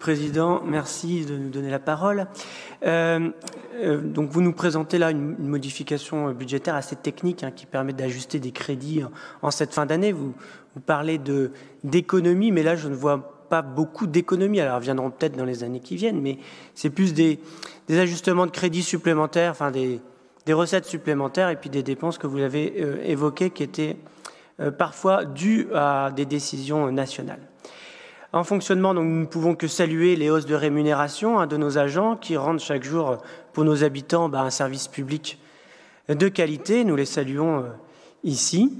Président. Merci de nous donner la parole. Donc vous nous présentez là une modification budgétaire assez technique qui permet d'ajuster des crédits en cette fin d'année. Vous parlez d'économie, mais là je ne vois pas beaucoup d'économies. Alors, elles viendront peut-être dans les années qui viennent, mais c'est plus des ajustements de crédits supplémentaires, enfin des recettes supplémentaires et puis des dépenses que vous avez évoquées qui étaient parfois dues à des décisions nationales. En fonctionnement, donc, nous ne pouvons que saluer les hausses de rémunération de nos agents qui rendent chaque jour pour nos habitants un service public de qualité. Nous les saluons ici.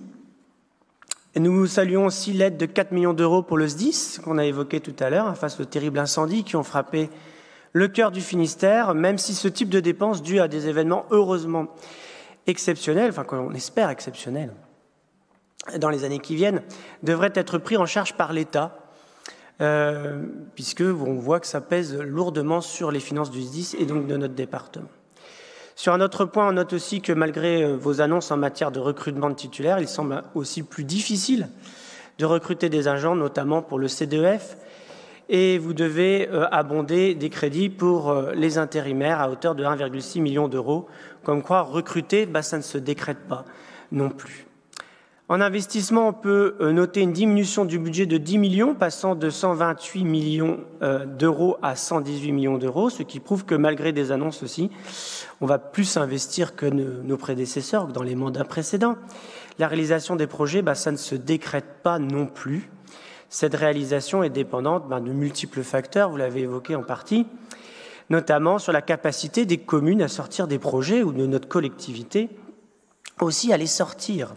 Et nous saluons aussi l'aide de 4 millions d'euros pour le SDIS, qu'on a évoqué tout à l'heure, face aux terribles incendies qui ont frappé le cœur du Finistère, même si ce type de dépenses, dû à des événements heureusement exceptionnels, enfin qu'on espère exceptionnels, dans les années qui viennent, devrait être pris en charge par l'État, puisque on voit que ça pèse lourdement sur les finances du SDIS et donc de notre département. Sur un autre point, on note aussi que malgré vos annonces en matière de recrutement de titulaires, il semble aussi plus difficile de recruter des agents, notamment pour le CDEF, et vous devez abonder des crédits pour les intérimaires à hauteur de 1,6 million d'euros. Comme quoi, recruter, ça ne se décrète pas non plus. En investissement, on peut noter une diminution du budget de 10 millions, passant de 128 millions d'euros à 118 millions d'euros, ce qui prouve que malgré des annonces aussi, on va plus investir que nos prédécesseurs, que dans les mandats précédents. La réalisation des projets, ça ne se décrète pas non plus. Cette réalisation est dépendante de multiples facteurs, vous l'avez évoqué en partie, notamment sur la capacité des communes à sortir des projets ou de notre collectivité aussi à les sortir,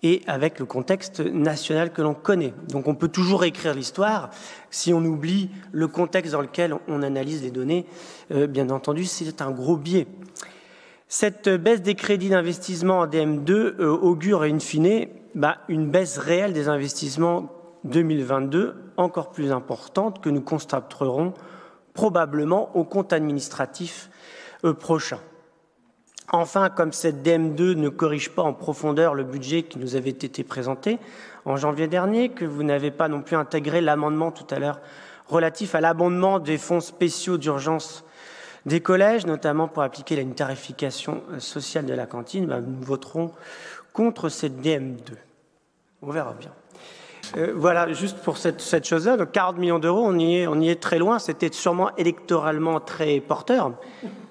et avec le contexte national que l'on connaît. Donc on peut toujours écrire l'histoire. Si on oublie le contexte dans lequel on analyse les données, bien entendu, c'est un gros biais. Cette baisse des crédits d'investissement en DM2 augure in fine une baisse réelle des investissements 2022 encore plus importante que nous constaterons probablement au compte administratif prochain. Enfin, comme cette DM2 ne corrige pas en profondeur le budget qui nous avait été présenté en janvier dernier, que vous n'avez pas non plus intégré l'amendement tout à l'heure relatif à l'abondement des fonds spéciaux d'urgence des collèges, notamment pour appliquer une tarification sociale de la cantine, nous voterons contre cette DM2. On verra bien. Voilà, juste pour cette chose-là, donc 40 millions d'euros, on y est très loin. C'était sûrement électoralement très porteur,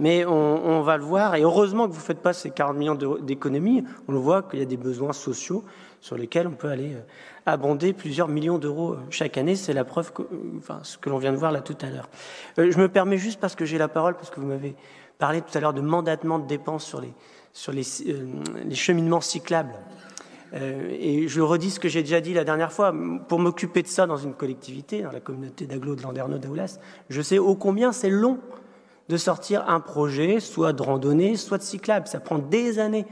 mais on va le voir. Et heureusement que vous ne faites pas ces 40 millions d'économies. On le voit qu'il y a des besoins sociaux sur lesquels on peut aller abonder plusieurs millions d'euros chaque année. C'est la preuve, ce que l'on vient de voir là tout à l'heure. Je me permets juste, parce que j'ai la parole, parce que vous m'avez parlé tout à l'heure de mandatement de dépenses sur les cheminements cyclables. Et je redis ce que j'ai déjà dit la dernière fois, pour m'occuper de ça dans une collectivité, dans la communauté d'Aglo de Landerneau-Daoulas, je sais ô combien c'est long de sortir un projet, soit de randonnée, soit de cyclable. Ça prend des années.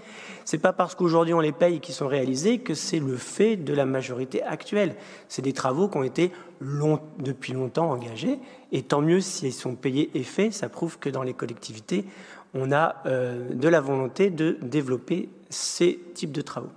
C'est pas parce qu'aujourd'hui on les paye qui sont réalisés que c'est le fait de la majorité actuelle. C'est des travaux qui ont été depuis longtemps engagés, et tant mieux s'ils sont payés et faits. Ça prouve que dans les collectivités, on a de la volonté de développer ces types de travaux.